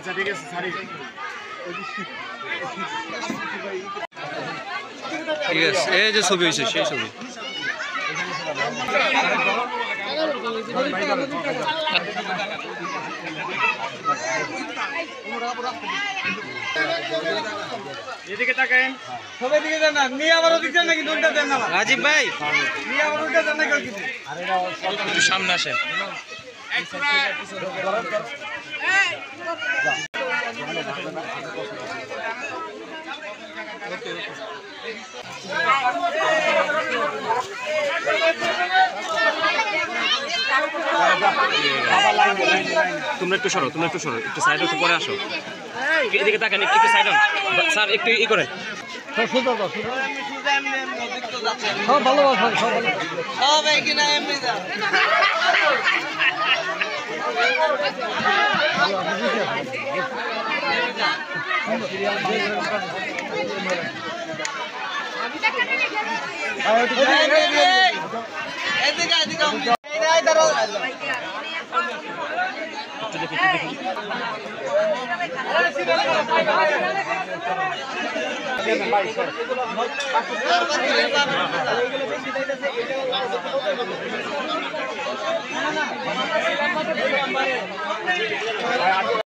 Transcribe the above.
আচ্ছা ঠিক আছে সারি ঠিক আছে এই যে ছবি হয়েছে সেই ছবি এদিকে তাকান সবাই দিকে দেন না নিয়ে আবার ওদিকে দেন না কিন্তু উল্টা দেন না রাজীব ভাই নিয়ে আবার উল্টা দেন না কেউ কিন্তু একটু সামনে আসেন তোমরা একটু সরো একটু সাইড একটু পরে আসো এদিকে তাকান একটু সাইড হন স্যার একটু ই করেন সব ভালো সব এখানে এমনি যা